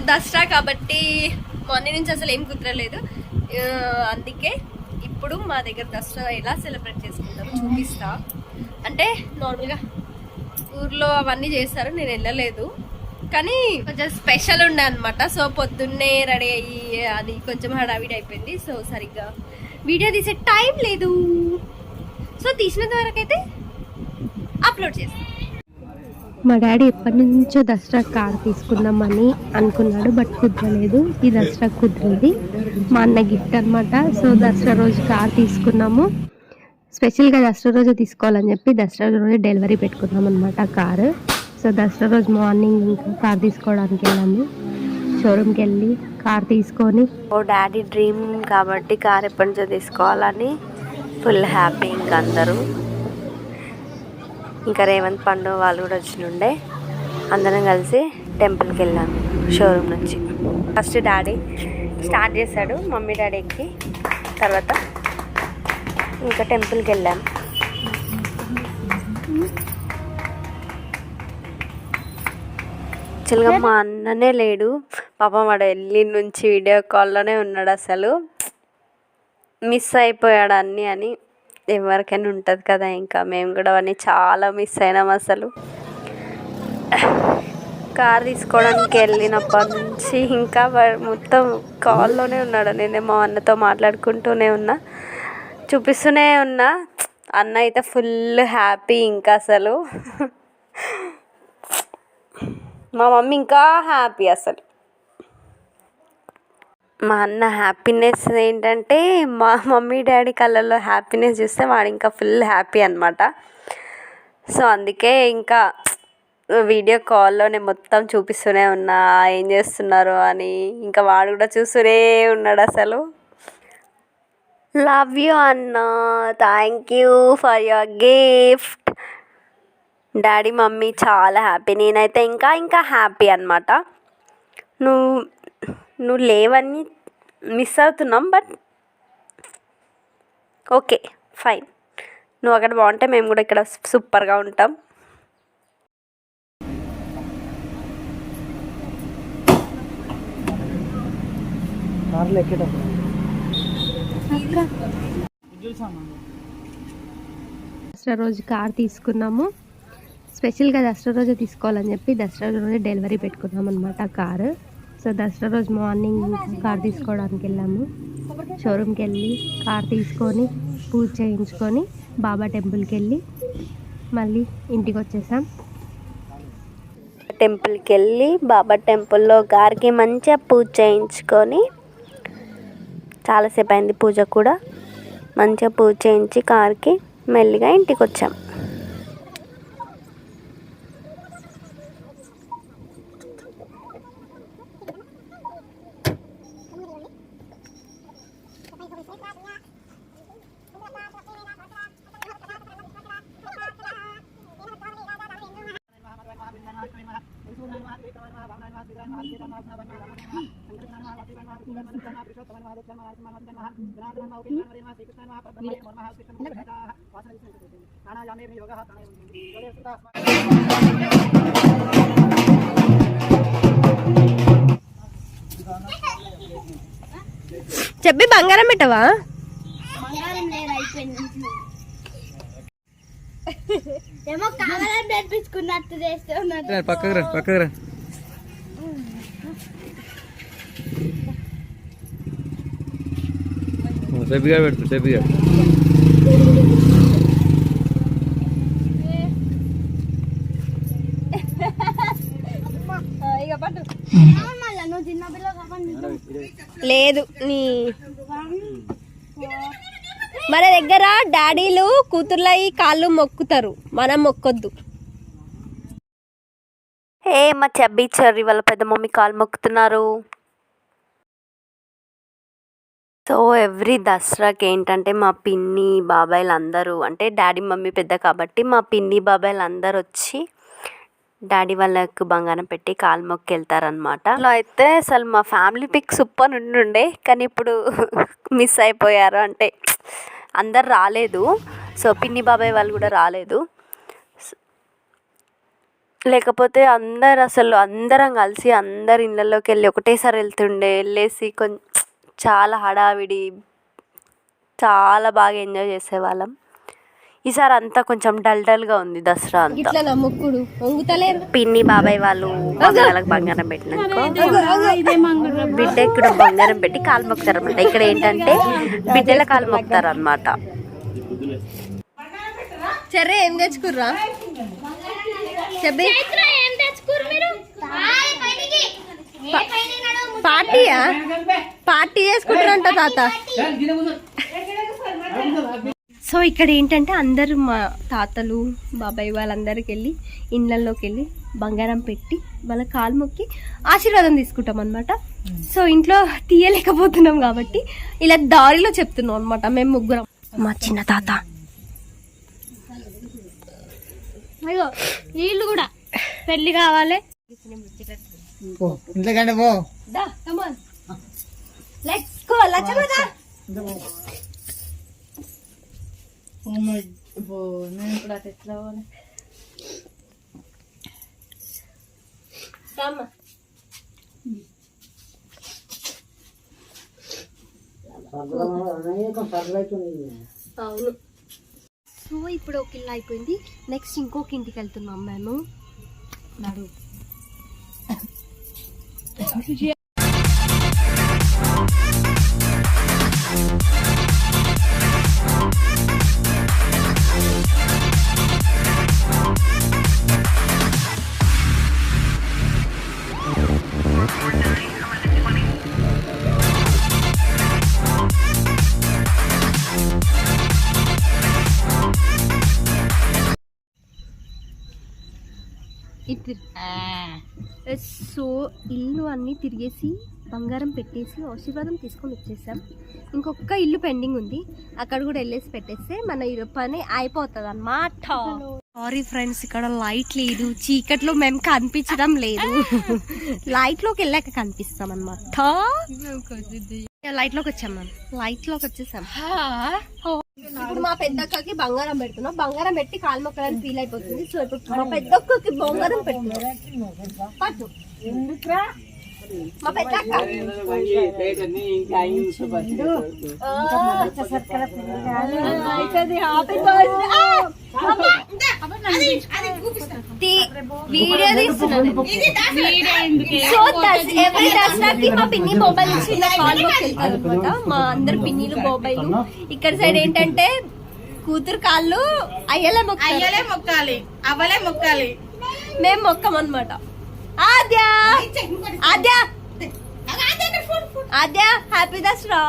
దసరా కాబట్టి మార్నింగ్ నుంచి అసలు ఏం కుదరలేదు. అందుకే ఇప్పుడు మా దగ్గర దసరా ఎలా సెలబ్రేట్ చేసుకుంటారో చూపిస్తా. అంటే నార్మల్గా ఊర్లో అవన్నీ చేస్తారు, నేను వెళ్ళలేదు, కానీ కొంచెం స్పెషల్ ఉండే అనమాట. సో పొద్దున్నే రెడీ అయ్యి అది కొంచెం హడావిడి అయిపోయింది. సో సరిగ్గా వీడియో తీసే టైం లేదు. సో తీసినంత వరకు అయితే అప్లోడ్ చేస్తాను. మా డాడీ ఎప్పటి నుంచో దసరా కార్ తీసుకుందామని అనుకున్నాడు, బట్ కుదరలేదు. ఈ దసరా కుదిరింది. మా అన్న గిఫ్ట్ అనమాట. సో దసరా రోజు కార్ తీసుకున్నాము. స్పెషల్గా దసరా రోజు తీసుకోవాలని చెప్పి దసరా రోజు డెలివరీ పెట్టుకున్నాం అనమాట కారు. సో దసరా రోజు మార్నింగ్ ఇంకా కార్ తీసుకోవడానికి వెళ్ళాము. షోరూమ్కి వెళ్ళి కార్ తీసుకొని, ఓ డాడీ డ్రీమ్ కాబట్టి కార్ ఎప్పటి నుంచో తీసుకోవాలని ఫుల్ హ్యాపీ. ఇంకా అందరూ, ఇంకా రేవంత్ పండు వాళ్ళు కూడా వచ్చినుండే. అందరం కలిసి టెంపుల్కి వెళ్ళాము షోరూమ్ నుంచి. ఫస్ట్ డాడీ స్టార్ట్ చేశాడు, మమ్మీ డాడీ ఎక్కి, తర్వాత ఇంకా టెంపుల్కి వెళ్ళాము. యాక్చువల్గా మా అన్ననే లేడు పాపం, వాడు వెళ్ళి నుంచి వీడియో కాల్లోనే ఉన్నాడు. అసలు మిస్ అయిపోయాడు అన్నీ అని ఎవరికైనా ఉంటుంది కదా. ఇంకా మేము కూడా అవన్నీ చాలా మిస్ అయినాం. అసలు కార్ తీసుకోవడానికి వెళ్ళినప్పటి నుంచి ఇంకా మొత్తం కాల్లోనే ఉన్నాడు. నేనే మా అన్నతో మాట్లాడుకుంటూనే ఉన్నా, చూపిస్తూనే ఉన్నా. అన్న అయితే ఫుల్ హ్యాపీ. ఇంకా అసలు మా మమ్మీ ఇంకా హ్యాపీ. అసలు మా అన్న హ్యాపీనెస్ ఏంటంటే మా మమ్మీ డాడీ కళ్ళల్లో హ్యాపీనెస్ చూస్తే వాడు ఇంకా ఫుల్ హ్యాపీ అనమాట. సో అందుకే ఇంకా వీడియో కాల్లోనే మొత్తం చూపిస్తూనే ఉన్నా ఏం చేస్తున్నారు అని. ఇంకా వాడు కూడా చూస్తూనే ఉన్నాడు. అసలు లవ్ యూ అన్న, thank you for your gift. Daddy mummy చాలా హ్యాపీ, నేనైతే ఇంకా ఇంకా హ్యాపీ అనమాట. నువ్వు లేవని మిస్ అవుతున్నాం, బట్ ఓకే ఫైన్. నువ్వు అక్కడ బాగుంటే మేము కూడా ఇక్కడ సూపర్గా ఉంటాం. దసరా రోజు కార్ తీసుకున్నాము. స్పెషల్గా దసరా రోజు తీసుకోవాలని చెప్పి దసరా రోజు డెలివరీ పెట్టుకున్నాం అనమాట కారు. సో దసరా రోజు మార్నింగ్ కార్ తీసుకోవడానికి వెళ్ళాము. షోరూమ్కి వెళ్ళి కార్ తీసుకొని పూజ చేయించుకొని బాబా టెంపుల్కి వెళ్ళి మళ్ళీ ఇంటికి వచ్చేసాం. టెంపుల్కి వెళ్ళి బాబా టెంపుల్లో గారికి మంచిగా పూజ చేయించుకొని, చాలాసేపు అయింది పూజ కూడా. మంచిగా పూజ చేయించి కార్కి మెల్లిగా ఇంటికి వచ్చాం. చెప్పి బంగారం పెట్టవా? ఏమో కావాలని నేర్పించుకున్నట్టు చేస్తే పక్కకు రా. సెబ్బిగా పెడుతు సెబ్బిగా. లేదు నీ మన దగ్గర డాడీలు కూతుర్లయి కాళ్ళు మొక్కుతారు, మనం మొక్కొద్దు. మా చెబ్బి చెర్రి వాళ్ళ పెద్ద మమ్మీ కాలు మొక్కుతున్నారు. సో ఎవ్రీ దసరాకి ఏంటంటే మా పిన్ని బాబాయిలు అందరూ, అంటే డాడీ మమ్మీ పెద్ద కాబట్టి మా పిన్ని బాబాయిలు అందరూ వచ్చి డాడీ వాళ్ళకు బంగారం పెట్టి కాలు మొక్కి వెళ్తారనమాట. అలా అయితే అసలు మా ఫ్యామిలీ పిక్ సూపర్ ఉండే, కానీ ఇప్పుడు మిస్ అయిపోయారు. అంటే అందరు రాలేదు. సో పిన్ని బాబాయ్ వాళ్ళు కూడా రాలేదు. లేకపోతే అందరం కలిసి అందరి ఇళ్ళలోకి వెళ్ళి ఒకటేసారి వెళ్ళేసి చాలా హడావిడి, చాలా బాగా ఎంజాయ్ చేసేవాళ్ళం. ఈసారి అంతా కొంచెం డల్గా ఉంది దసరా అంతా. ఇట్లా నా మొక్కుడు వంగుతలేరు. పిన్ని బాబాయ్ వాళ్ళు వాళ్ళకి బంగారం పెట్టినాక బిడ్డకి కూడా బంగారం పెట్టి కాలు మొక్కుతారు అనమాట. ఇక్కడ ఏంటంటే బిడ్డల కాలు మొక్కుతారు అనమాట. సరే ఏం తెచ్చుకుర్రా చెప్పి? పార్టీయా? పార్టీ చేసుకుంటారంట తాత. సో ఇక్కడ ఏంటంటే అందరూ మా తాతలు బాబాయ్ వాళ్ళందరికి వెళ్ళి ఇళ్ళల్లోకి వెళ్ళి బంగారం పెట్టి వాళ్ళ కాలు మొక్కి ఆశీర్వాదం తీసుకుంటాం అనమాట. సో ఇంట్లో తీయలేకపోతున్నాం కాబట్టి ఇలా దారిలో చెప్తున్నాం అనమాట మేము ముగ్గురం. మా చిన్న తాత వీళ్ళు కూడా పెళ్లి కావాలి. అవును. సో ఇప్పుడు ఒక ఇల్లు అయిపోయింది. నెక్స్ట్ ఇంకొక ఇంటికి వెళ్తున్నాం మేము. నడు సో ఇల్లు అన్నీ తిరిగేసి బంగారం పెట్టేసి ఆశీర్వాదం తీసుకొని వచ్చేసాం. ఇంకొక ఇల్లు పెండింగ్ ఉంది, అక్కడ కూడా వెళ్ళేసి పెట్టేస్తే మన ఈ పని అయిపోతుంది అన్నమాట. సారీ ఫ్రెండ్స్, ఇక్కడ లైట్ లేదు, చీకట్లో మేము కనిపించడం లేదు. లైట్ లోకి వెళ్ళాక కనిపిస్తాం అన్నమాట. లైట్ లోకి వచ్చాం మనం, లైట్ లోకి వచ్చేసాం. ఇప్పుడు మా పెద్దక్కకి బంగారం పెడుతున్నాం. బంగారం పెట్టి కాలు మొక్కడానికి ఫీల్ అయిపోతుంది. సో ఇప్పుడు మా పెద్దక్కకి బంగారం పెడుతున్నాం. పట్టు మా పెద్దక్క వీడియో తీస్తున్నాను. సో ఎవరి దసరాకి మా పిన్ని బొబ్బాయిలు ఇచ్చి ఇలా కాలు మొక్కి వెళ్తారు అనమాట. మా అందరు పిన్నిలు బొబ్బాయిలు. ఇక్కడ సైడ్ ఏంటంటే కూతురు కాళ్ళు అయ్యలే మొక్కాలి, అవ్వలే మొక్కాలి. మేము మొక్కం అనమాట. ఆద్యా ఆద్యా ఆద్యా హ్యాపీ దసరా.